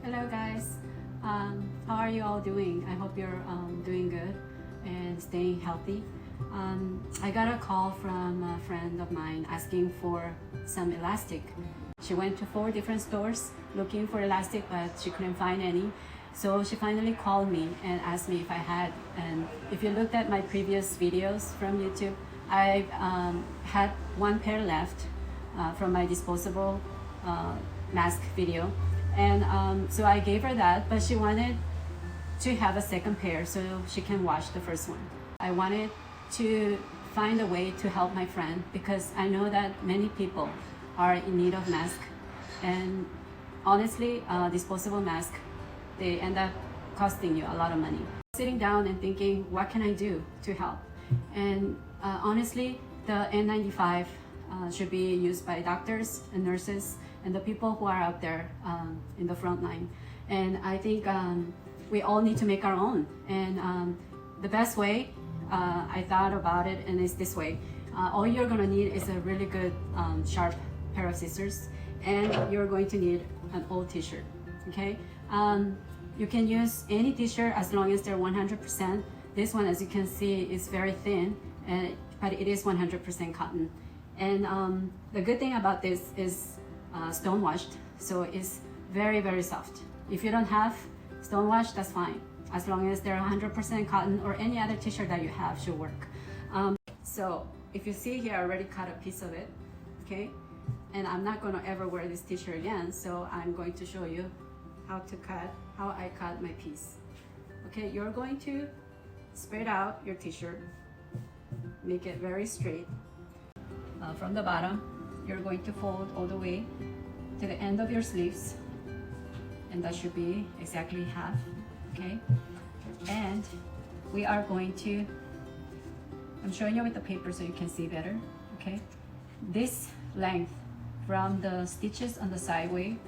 Hello guys, how are you all doing? I hope you're doing good and staying healthy. I got a call from a friend of mine asking for some elastic. She went to 4 different stores looking for elastic, but she couldn't find any. So she finally called me and asked me if I had. And if you looked at my previous videos from YouTube, I had 1 pair left from my disposable mask video. And so I gave her that, but she wanted to have a second pair so she can wash the first one. I wanted to find a way to help my friend because I know that many people are in need of mask, and honestly, disposable mask, they end up costing you a lot of money. Sitting down and thinking, what can I do to help? And honestly, the N95 should be used by doctors and nurses and the people who are out there in the front line. And I think we all need to make our own. And the best way, I thought about it, and it's this way. All you're gonna need is a really good sharp pair of scissors, and you're going to need an old t-shirt, okay? You can use any t-shirt as long as they're 100%. This one, as you can see, is very thin, but it is 100% cotton. And the good thing about this is stone washed, so it's very, very soft. If you don't have stone washed, that's fine. As long as they're 100% cotton, or any other t-shirt that you have should work. So if you see here, I already cut a piece of it, okay? And I'm not gonna ever wear this t-shirt again, so I'm going to show you how I cut my piece. Okay, you're going to spread out your t-shirt, make it very straight. From the bottom, you're going to fold all the way to the end of your sleeves, and that should be exactly half, okay? And we are going to, I'm showing you with the paper so you can see better, okay? This length from the stitches on the sideway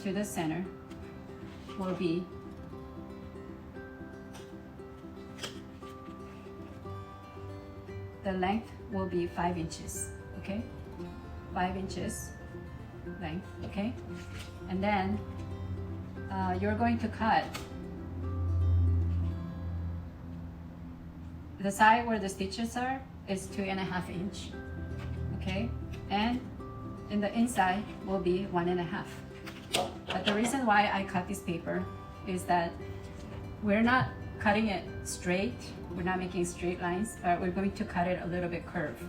to the center will be the length will be 5 inches, okay? 5 inches length, okay? And then you're going to cut the side where the stitches are is 2.5 inch, okay? And in the inside will be 1.5. But the reason why I cut this paper is that we're not cutting it straight, we're not making straight lines, but we're going to cut it a little bit curved.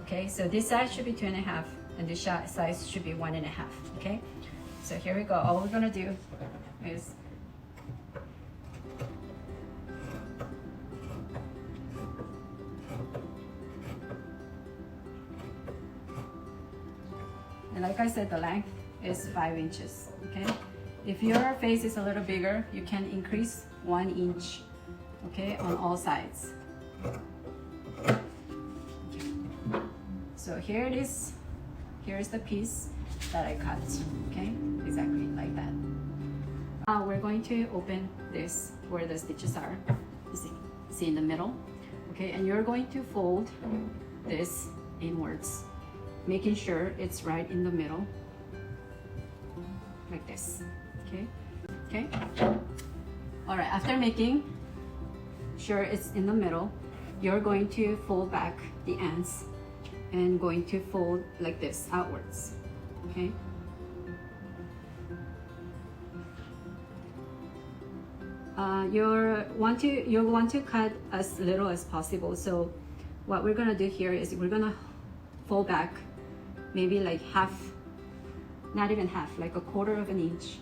Okay, so this side should be 2.5 and this side should be 1.5. Okay, so here we go. All we're gonna do is and like I said, the length is 5 inches. Okay, if your face is a little bigger, you can increase 1 inch, okay, on all sides. So here it is. Here is the piece that I cut, okay, exactly like that. Now we're going to open this where the stitches are. You see in the middle, okay, and you're going to fold this inwards, making sure it's right in the middle, like this, okay? Okay. All right, after making sure it's in the middle, you're going to fold back the ends and going to fold like this outwards, okay? You'll want to cut as little as possible. So what we're gonna do here is we're gonna fold back maybe like half, not even half, like 1/4 inch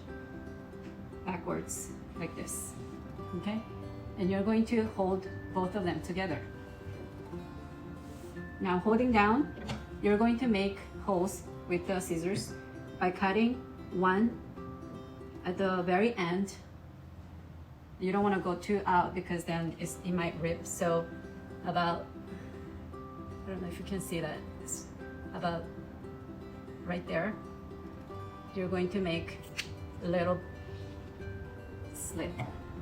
backwards, like this, okay? And you're going to hold both of them together. Now holding down, you're going to make holes with the scissors by cutting one at the very end. You don't want to go too out because then it might rip. So about, I don't know if you can see that, it's about right there. You're going to make a little slit,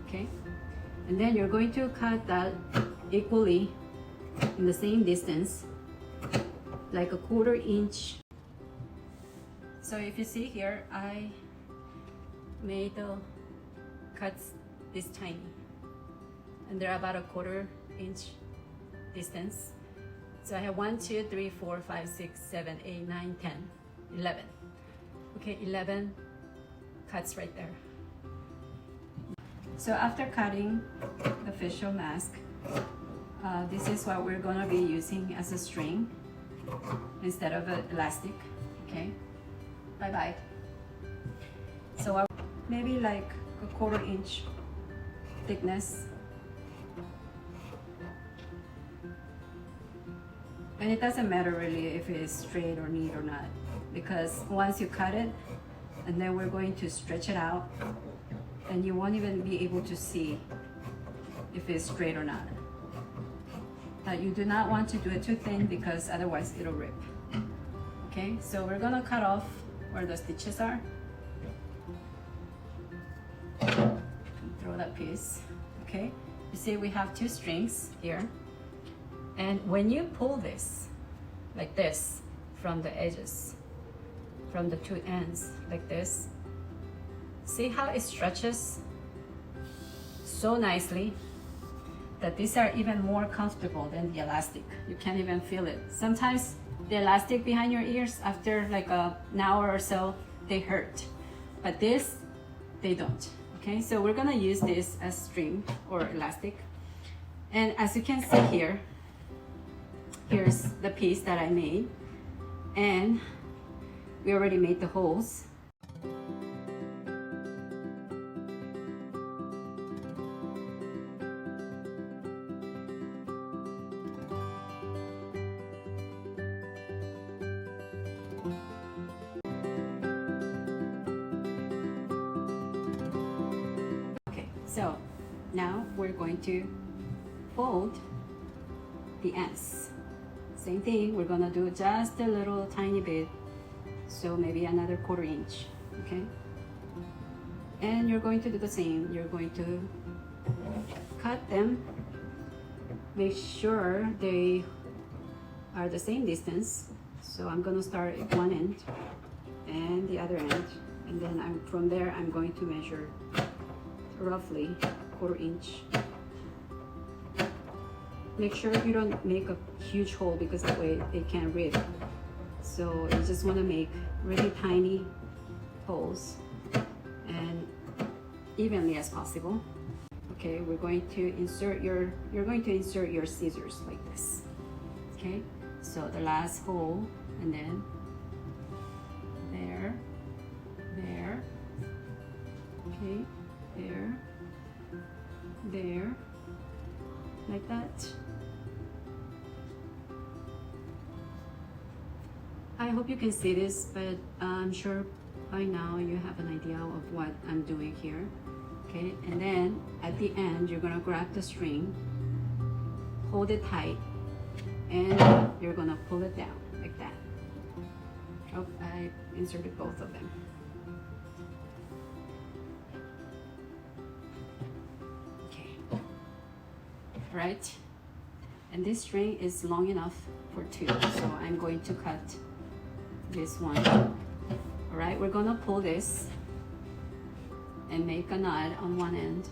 okay? And then you're going to cut that equally in the same distance, like 1/4 inch. So if you see here, I made the cuts this tiny, and they're about a 1/4 inch distance. So I have 1, 2, 3, 4, 5, 6, 7, 8, 9, 10, 11. Okay, 11 cuts right there. So after cutting the facial mask, this is what we're gonna be using as a string instead of an elastic. Okay, bye bye. So maybe like a 1/4 inch thickness. And it doesn't matter really if it is straight or neat or not, because once you cut it, and then we're going to stretch it out, and you won't even be able to see if it's straight or not. You do not want to do it too thin because otherwise it'll rip. Okay, so we're gonna cut off where the stitches are. Throw that piece. Okay, you see we have 2 strings here. And when you pull this, like this, from the edges, from the 2 ends, like this, see how it stretches so nicely that these are even more comfortable than the elastic. You can't even feel it. Sometimes the elastic behind your ears, after like an hour or so, they hurt. But this, they don't. Okay, so we're gonna use this as string or elastic. And as you can see here, here's the piece that I made, and we already made the holes. Okay, so now we're going to fold the ends. Same thing, we're gonna do just a little tiny bit, so maybe another 1/4 inch, okay? And you're going to do the same. You're going to cut them, make sure they are the same distance. So I'm gonna start at one end and the other end, and then from there I'm going to measure roughly 1/4 inch. Make sure you don't make a huge hole because that way it can rip. So you just want to make really tiny holes and evenly as possible. Okay, you're going to insert your scissors like this. Okay, so the last hole, and then there, okay, there, like that. I hope you can see this, but I'm sure by now you have an idea of what I'm doing here. Okay, and then at the end you're gonna grab the string, hold it tight, and you're gonna pull it down like that. Oh, I inserted both of them. Okay, right, and this string is long enough for 2, so I'm going to cut this one. All right, we're gonna pull this and make a knot on one end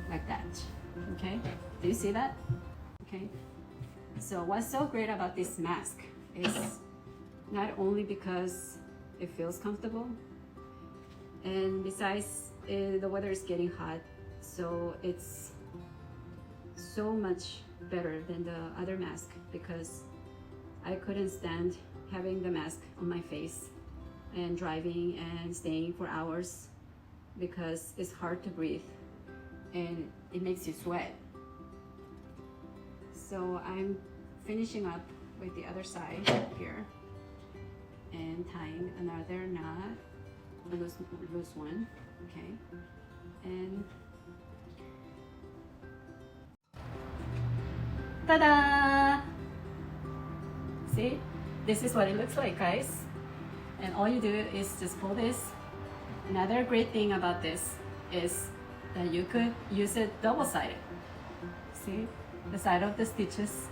like that. Okay, do you see that? Okay, so what's so great about this mask is not only because it feels comfortable, and besides the weather is getting hot, so it's so much better than the other mask, because I couldn't stand having the mask on my face and driving and staying for hours because it's hard to breathe and it makes you sweat. So I'm finishing up with the other side here and tying another knot, a loose one, okay, and ta-da! See, this is what it looks like, guys. And all you do is just pull this. Another great thing about this is that you could use it double-sided. See the side of the stitches.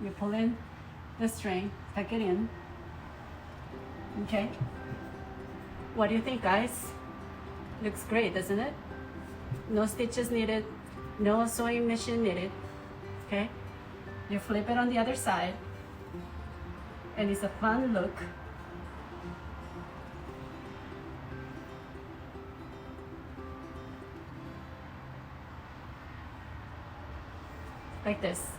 You pull in the string, tuck it in. Okay. What do you think, guys? Looks great, doesn't it? No stitches needed, no sewing machine needed. Okay. You flip it on the other side, and it's a fun look. Like this.